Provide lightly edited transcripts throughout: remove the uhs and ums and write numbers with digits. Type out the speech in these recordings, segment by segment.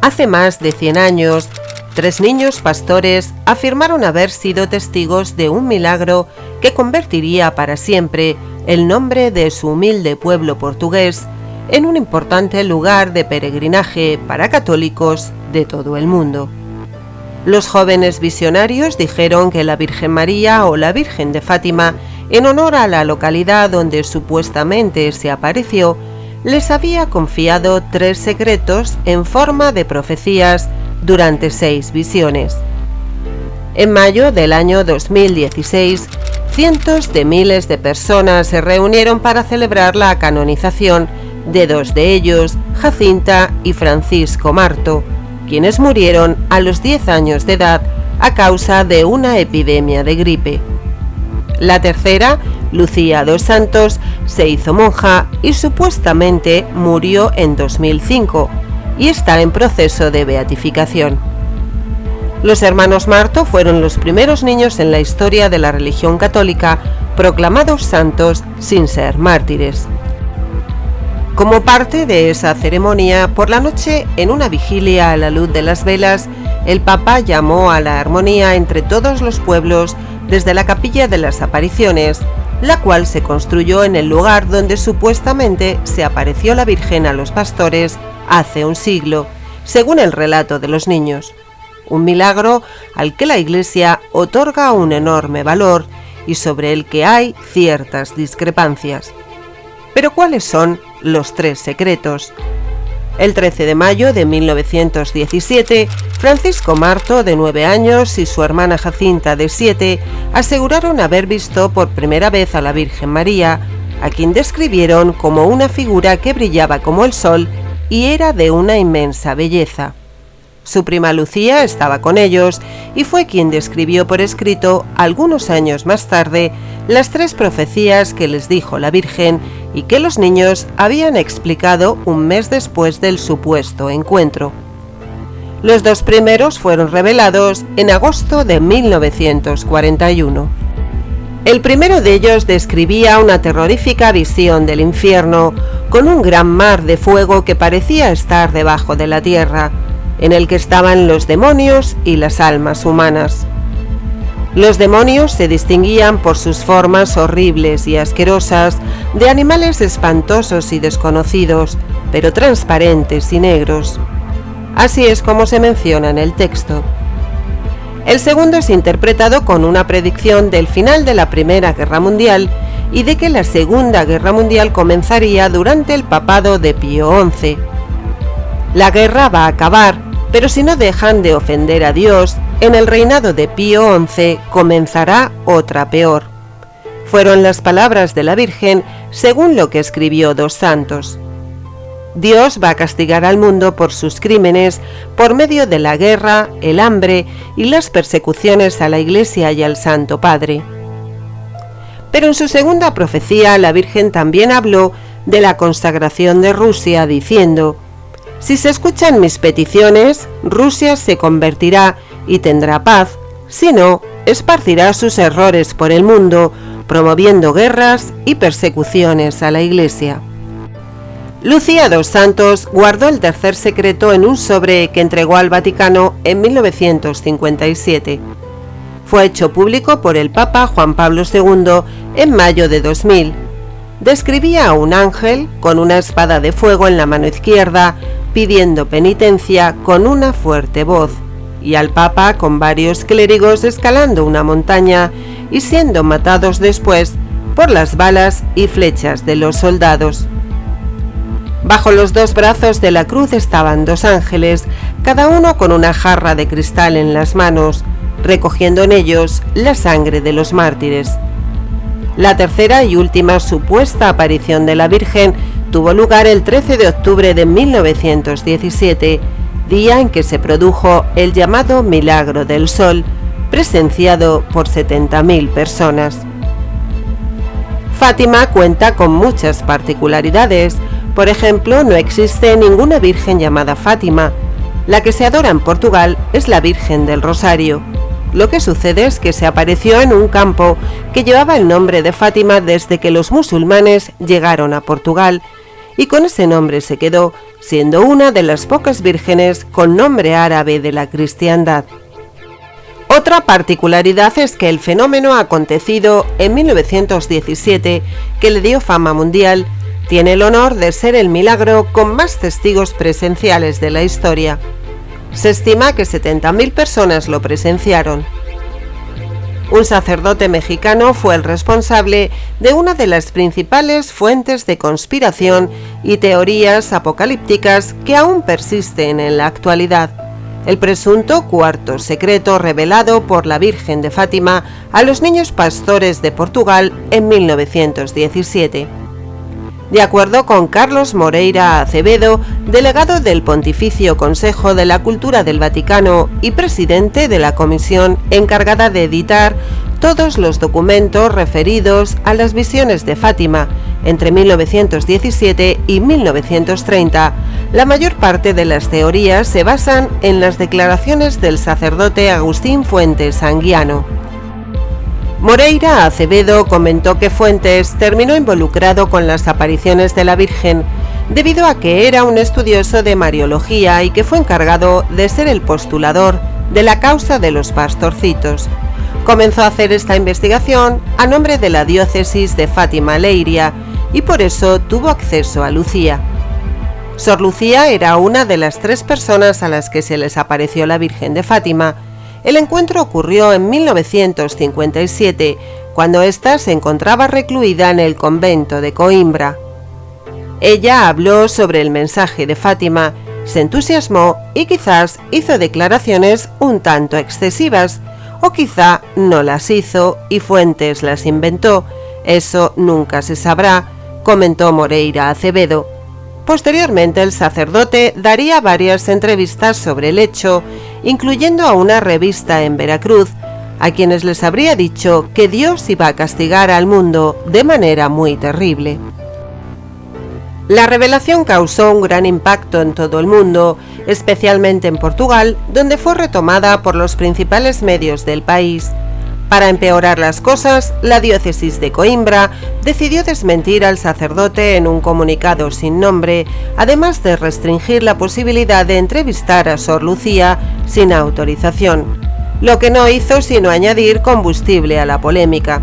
Hace más de 100 años, 3 niños pastores afirmaron haber sido testigos de un milagro que convertiría para siempre el nombre de su humilde pueblo portugués en un importante lugar de peregrinaje para católicos de todo el mundo. Los jóvenes visionarios dijeron que la Virgen María o la Virgen de Fátima, en honor a la localidad donde supuestamente se apareció, les había confiado 3 secretos en forma de profecías durante 6 visiones. En mayo del año 2016, cientos de miles de personas se reunieron para celebrar la canonización de 2 de ellos, Jacinta y Francisco Marto, quienes murieron a los 10 años de edad a causa de una epidemia de gripe. La tercera, Lucía dos Santos, se hizo monja y supuestamente murió en 2005 y está en proceso de beatificación. Los hermanos Marto fueron los primeros niños en la historia de la religión católica proclamados santos sin ser mártires. Como parte de esa ceremonia, por la noche, en una vigilia a la luz de las velas, el Papa llamó a la armonía entre todos los pueblos desde la Capilla de las Apariciones, la cual se construyó en el lugar donde supuestamente se apareció la Virgen a los pastores hace un siglo, según el relato de los niños. Un milagro al que la Iglesia otorga un enorme valor y sobre el que hay ciertas discrepancias. Pero ¿cuáles son los 3 secretos? El 13 de mayo de 1917, Francisco Marto, de 9 años, y su hermana Jacinta, de 7, aseguraron haber visto por primera vez a la Virgen María, a quien describieron como una figura que brillaba como el sol y era de una inmensa belleza. Su prima Lucía estaba con ellos y fue quien describió por escrito, algunos años más tarde, las 3 profecías que les dijo la Virgen y que los niños habían explicado un mes después del supuesto encuentro. Los 2 primeros fueron revelados en agosto de 1941. El primero de ellos describía una terrorífica visión del infierno, con un gran mar de fuego que parecía estar debajo de la tierra, en el que estaban los demonios y las almas humanas. Los demonios se distinguían por sus formas horribles y asquerosas de animales espantosos y desconocidos, pero transparentes y negros. Así es como se menciona en el texto. El segundo es interpretado con una predicción del final de la Primera Guerra Mundial y de que la Segunda Guerra Mundial comenzaría durante el papado de Pío XI. La guerra va a acabar, pero si no dejan de ofender a Dios, en el reinado de Pío XI comenzará otra peor. Fueron las palabras de la Virgen según lo que escribió Dos Santos. Dios va a castigar al mundo por sus crímenes por medio de la guerra, el hambre y las persecuciones a la Iglesia y al Santo Padre. Pero en su segunda profecía la Virgen también habló de la consagración de Rusia, diciendo: si se escuchan mis peticiones, Rusia se convertirá y tendrá paz, si no, esparcirá sus errores por el mundo, promoviendo guerras y persecuciones a la Iglesia. Lucía dos Santos guardó el tercer secreto en un sobre que entregó al Vaticano en 1957. Fue hecho público por el Papa Juan Pablo II en mayo de 2000. Describía a un ángel con una espada de fuego en la mano izquierda, pidiendo penitencia con una fuerte voz, y al Papa con varios clérigos escalando una montaña y siendo matados después por las balas y flechas de los soldados. Bajo los 2 brazos de la cruz estaban 2 ángeles, cada uno con una jarra de cristal en las manos, recogiendo en ellos la sangre de los mártires. La tercera y última supuesta aparición de la Virgen tuvo lugar el 13 de octubre de 1917, día en que se produjo el llamado Milagro del Sol, presenciado por 70.000 personas. Fátima cuenta con muchas particularidades. Por ejemplo, no existe ninguna virgen llamada Fátima. La que se adora en Portugal es la Virgen del Rosario. Lo que sucede es que se apareció en un campo que llevaba el nombre de Fátima desde que los musulmanes llegaron a Portugal, y con ese nombre se quedó, siendo una de las pocas vírgenes con nombre árabe de la cristiandad. Otra particularidad es que el fenómeno acontecido en 1917, que le dio fama mundial, tiene el honor de ser el milagro con más testigos presenciales de la historia. Se estima que 70.000 personas lo presenciaron. Un sacerdote mexicano fue el responsable de una de las principales fuentes de conspiración y teorías apocalípticas que aún persisten en la actualidad: el presunto cuarto secreto revelado por la Virgen de Fátima a los niños pastores de Portugal en 1917. De acuerdo con Carlos Moreira Acevedo, delegado del Pontificio Consejo de la Cultura del Vaticano y presidente de la comisión encargada de editar todos los documentos referidos a las visiones de Fátima entre 1917 y 1930, la mayor parte de las teorías se basan en las declaraciones del sacerdote Agustín Fuentes Anguiano. Moreira Acevedo comentó que Fuentes terminó involucrado con las apariciones de la Virgen debido a que era un estudioso de Mariología y que fue encargado de ser el postulador de la causa de los pastorcitos. Comenzó a hacer esta investigación a nombre de la diócesis de Fátima-Leiria y por eso tuvo acceso a Lucía. Sor Lucía era una de las 3 personas a las que se les apareció la Virgen de Fátima. El encuentro ocurrió en 1957, cuando ésta se encontraba recluida en el convento de Coimbra. Ella habló sobre el mensaje de Fátima, se entusiasmó y quizás hizo declaraciones un tanto excesivas, o quizá no las hizo y Fuentes las inventó. Eso nunca se sabrá, comentó Moreira Acevedo. Posteriormente, el sacerdote daría varias entrevistas sobre el hecho, incluyendo a una revista en Veracruz, a quienes les habría dicho que Dios iba a castigar al mundo de manera muy terrible. La revelación causó un gran impacto en todo el mundo, especialmente en Portugal, donde fue retomada por los principales medios del país. Para empeorar las cosas, la diócesis de Coimbra decidió desmentir al sacerdote en un comunicado sin nombre, además de restringir la posibilidad de entrevistar a Sor Lucía sin autorización, lo que no hizo sino añadir combustible a la polémica.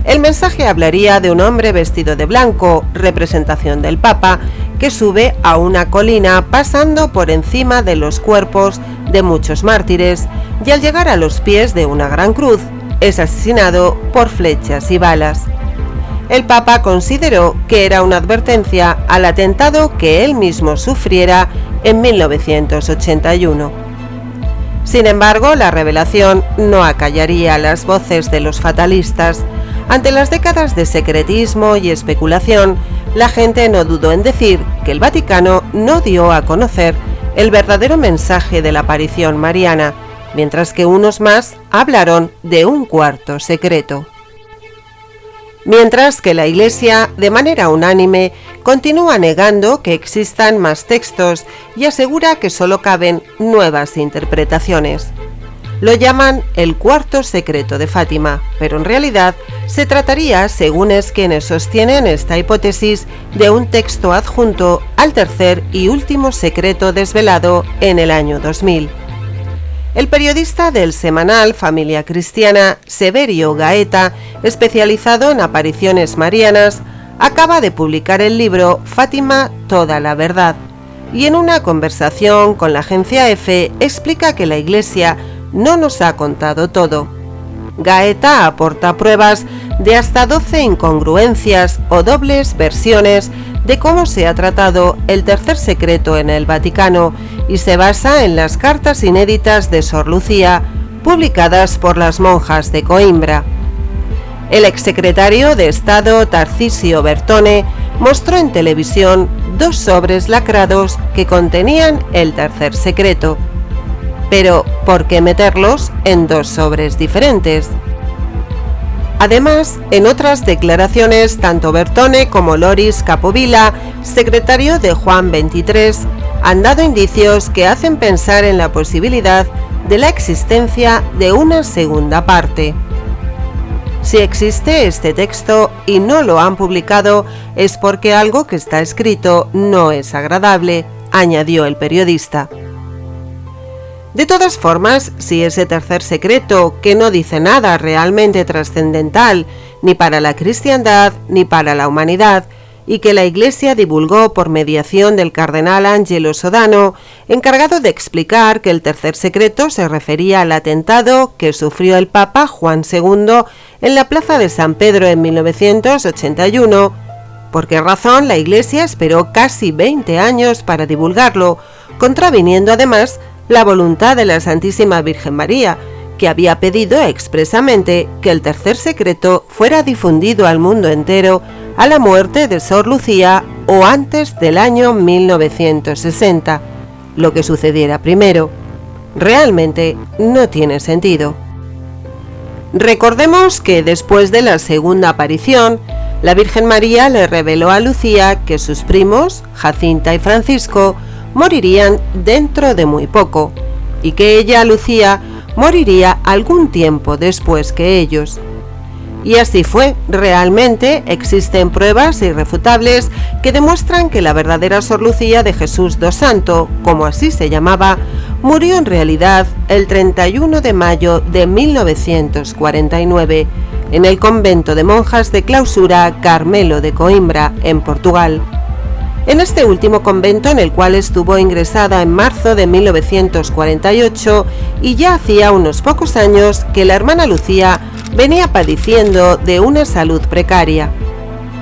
El mensaje hablaría de un hombre vestido de blanco, representación del Papa, que sube a una colina pasando por encima de los cuerpos de muchos mártires y al llegar a los pies de una gran cruz, es asesinado por flechas y balas. El Papa consideró que era una advertencia al atentado que él mismo sufriera en 1981. Sin embargo, la revelación no acallaría las voces de los fatalistas. Ante las décadas de secretismo y especulación, la gente no dudó en decir que el Vaticano no dio a conocer el verdadero mensaje de la aparición mariana, mientras que unos más hablaron de un cuarto secreto. Mientras que la Iglesia, de manera unánime, continúa negando que existan más textos y asegura que solo caben nuevas interpretaciones. Lo llaman el cuarto secreto de Fátima, pero en realidad se trataría, según es quienes sostienen esta hipótesis, de un texto adjunto al tercer y último secreto desvelado en el año 2000. El periodista del semanal Familia Cristiana, Severio Gaeta, especializado en apariciones marianas, acaba de publicar el libro Fátima, toda la verdad, y en una conversación con la agencia EFE explica que la Iglesia no nos ha contado todo. Gaeta aporta pruebas de hasta 12 incongruencias o dobles versiones de cómo se ha tratado el tercer secreto en el Vaticano y se basa en las cartas inéditas de Sor Lucía, publicadas por las monjas de Coimbra. El exsecretario de Estado Tarcisio Bertone mostró en televisión 2 sobres lacrados que contenían el tercer secreto. Pero, ¿por qué meterlos en 2 sobres diferentes? Además, en otras declaraciones, tanto Bertone como Loris Capovilla, secretario de Juan XXIII, han dado indicios que hacen pensar en la posibilidad de la existencia de una segunda parte. Si existe este texto y no lo han publicado, es porque algo que está escrito no es agradable, añadió el periodista. De todas formas, si ese tercer secreto, que no dice nada realmente trascendental, ni para la cristiandad ni para la humanidad, y que la Iglesia divulgó por mediación del cardenal Angelo Sodano, encargado de explicar que el tercer secreto se refería al atentado que sufrió el Papa Juan II en la plaza de San Pedro en 1981, ¿por qué razón la Iglesia esperó casi 20 años para divulgarlo, contraviniendo además la voluntad de la Santísima Virgen María, que había pedido expresamente que el tercer secreto fuera difundido al mundo entero a la muerte de Sor Lucía o antes del año 1960, lo que sucediera primero? Realmente no tiene sentido. Recordemos que después de la segunda aparición, la Virgen María le reveló a Lucía que sus primos, Jacinta y Francisco, morirían dentro de muy poco, y que ella, Lucía, moriría algún tiempo después que ellos. Y así fue, realmente existen pruebas irrefutables que demuestran que la verdadera Sor Lucía de Jesús dos Santos, como así se llamaba, murió en realidad el 31 de mayo de 1949 en el convento de monjas de clausura Carmelo de Coimbra, en Portugal. En este último convento, en el cual estuvo ingresada en marzo de 1948, y ya hacía unos pocos años que la hermana Lucía venía padeciendo de una salud precaria.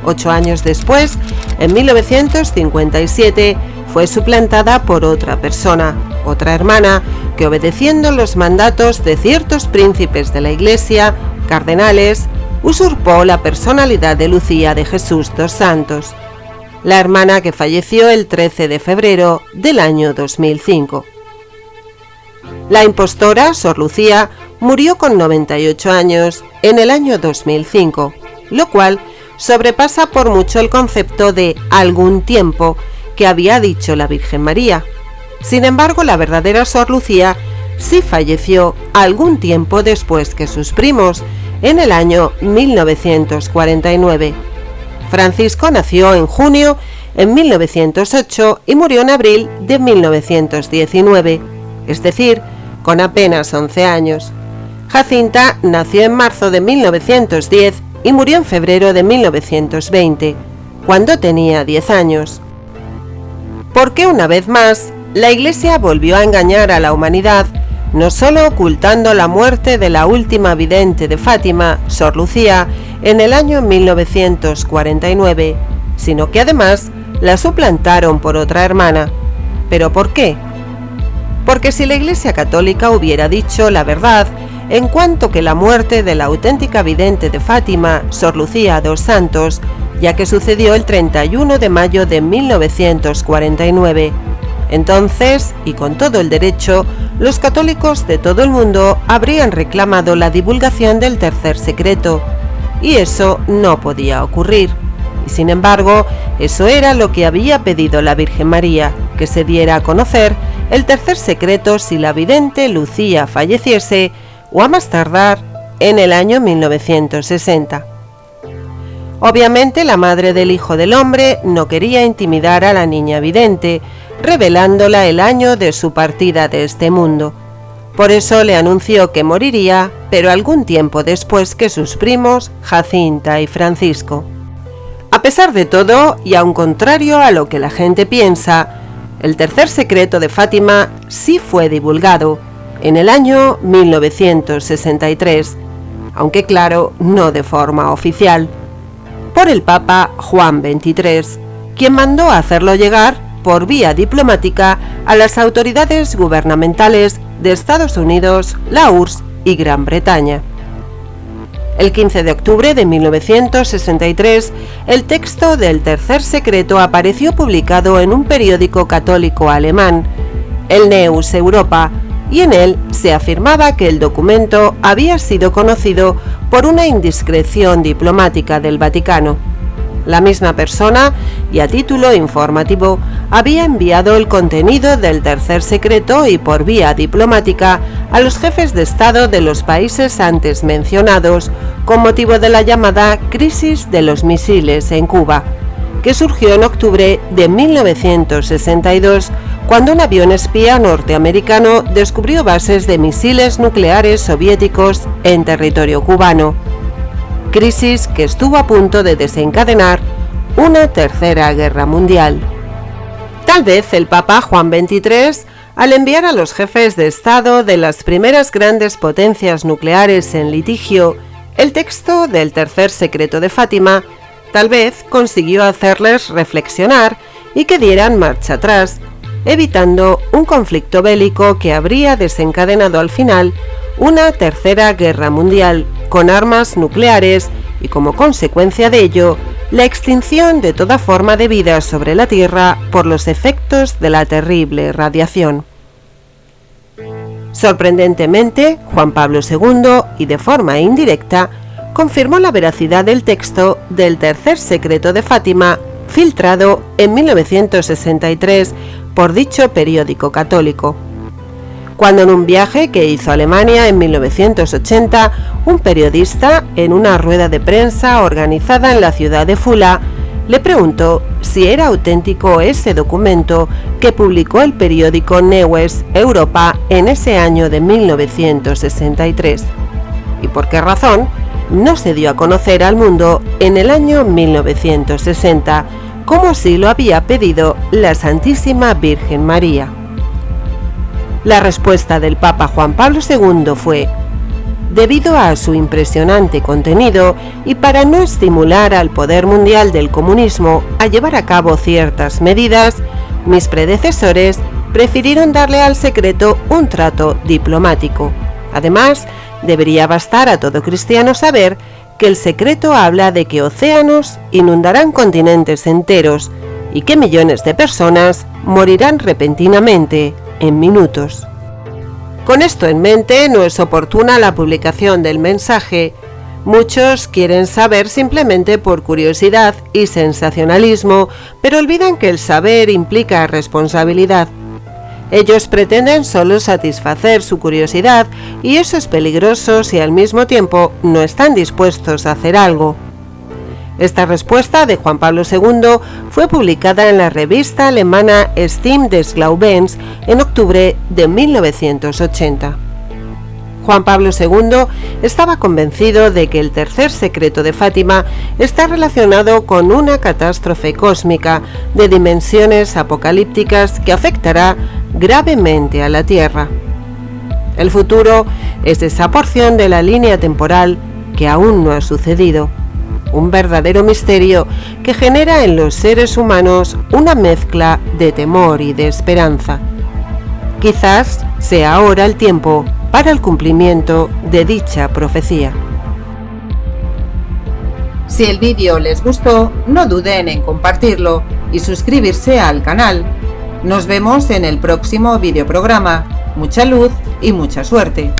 8 años después, en 1957, fue suplantada por otra persona, otra hermana, que obedeciendo los mandatos de ciertos príncipes de la Iglesia, cardenales, usurpó la personalidad de Lucía de Jesús dos Santos, la hermana que falleció el 13 de febrero del año 2005. La impostora, Sor Lucía, murió con 98 años en el año 2005, lo cual sobrepasa por mucho el concepto de algún tiempo que había dicho la Virgen María. Sin embargo, la verdadera Sor Lucía sí falleció algún tiempo después que sus primos, en el año 1949. Francisco nació en junio en 1908 y murió en abril de 1919, es decir, con apenas 11 años. Jacinta nació en marzo de 1910 y murió en febrero de 1920, cuando tenía 10 años. Porque una vez más, la Iglesia volvió a engañar a la humanidad, no solo ocultando la muerte de la última vidente de Fátima, Sor Lucía, en el año 1949, sino que además la suplantaron por otra hermana. ¿Pero por qué? Porque si la Iglesia Católica hubiera dicho la verdad en cuanto que la muerte de la auténtica vidente de Fátima, Sor Lucía dos Santos, ya que sucedió el 31 de mayo de 1949, entonces, y con todo el derecho, los católicos de todo el mundo habrían reclamado la divulgación del tercer secreto, y eso no podía ocurrir. Y sin embargo, eso era lo que había pedido la Virgen María, que se diera a conocer el tercer secreto si la vidente Lucía falleciese, o a más tardar, en el año 1960. Obviamente, la madre del Hijo del Hombre no quería intimidar a la niña vidente, revelándola el año de su partida de este mundo. Por eso le anunció que moriría, pero algún tiempo después que sus primos, Jacinta y Francisco. A pesar de todo, y aun contrario a lo que la gente piensa, el tercer secreto de Fátima sí fue divulgado en el año 1963, aunque claro, no de forma oficial, por el Papa Juan XXIII, quien mandó hacerlo llegar por vía diplomática a las autoridades gubernamentales de Estados Unidos, la URSS y Gran Bretaña. El 15 de octubre de 1963, el texto del tercer secreto apareció publicado en un periódico católico alemán, el Neue Europa, y en él se afirmaba que el documento había sido conocido por una indiscreción diplomática del Vaticano. La misma persona, y a título informativo, había enviado el contenido del tercer secreto y por vía diplomática a los jefes de Estado de los países antes mencionados con motivo de la llamada crisis de los misiles en Cuba, que surgió en octubre de 1962, cuando un avión espía norteamericano descubrió bases de misiles nucleares soviéticos en territorio cubano. Crisis que estuvo a punto de desencadenar una tercera guerra mundial. Tal vez el Papa Juan XXIII, al enviar a los jefes de Estado de las primeras grandes potencias nucleares en litigio el texto del tercer secreto de Fátima, tal vez consiguió hacerles reflexionar y que dieran marcha atrás, evitando un conflicto bélico que habría desencadenado al final una tercera guerra mundial con armas nucleares y, como consecuencia de ello, la extinción de toda forma de vida sobre la Tierra por los efectos de la terrible radiación. Sorprendentemente, Juan Pablo II, y de forma indirecta, confirmó la veracidad del texto del tercer secreto de Fátima, filtrado en 1963 por dicho periódico católico. Cuando en un viaje que hizo a Alemania en 1980, un periodista, en una rueda de prensa organizada en la ciudad de Fulda, le preguntó si era auténtico ese documento que publicó el periódico Neues Europa en ese año de 1963, y por qué razón no se dio a conocer al mundo en el año 1960, como así lo había pedido la Santísima Virgen María. La respuesta del Papa Juan Pablo II fue: debido a su impresionante contenido y para no estimular al poder mundial del comunismo a llevar a cabo ciertas medidas, mis predecesores prefirieron darle al secreto un trato diplomático. Además, debería bastar a todo cristiano saber que el secreto habla de que océanos inundarán continentes enteros y que millones de personas morirán repentinamente en minutos. Con esto en mente, no es oportuna la publicación del mensaje. Muchos quieren saber simplemente por curiosidad y sensacionalismo, pero olvidan que el saber implica responsabilidad. Ellos pretenden solo satisfacer su curiosidad, y eso es peligroso si al mismo tiempo no están dispuestos a hacer algo. Esta respuesta de Juan Pablo II fue publicada en la revista alemana Stimme des Glaubens en octubre de 1980. Juan Pablo II estaba convencido de que el tercer secreto de Fátima está relacionado con una catástrofe cósmica de dimensiones apocalípticas que afectará gravemente a la Tierra. El futuro es esa porción de la línea temporal que aún no ha sucedido. Un verdadero misterio que genera en los seres humanos una mezcla de temor y de esperanza. Quizás sea ahora el tiempo para el cumplimiento de dicha profecía. Si el vídeo les gustó, no duden en compartirlo y suscribirse al canal. Nos vemos en el próximo videoprograma. Mucha luz y mucha suerte.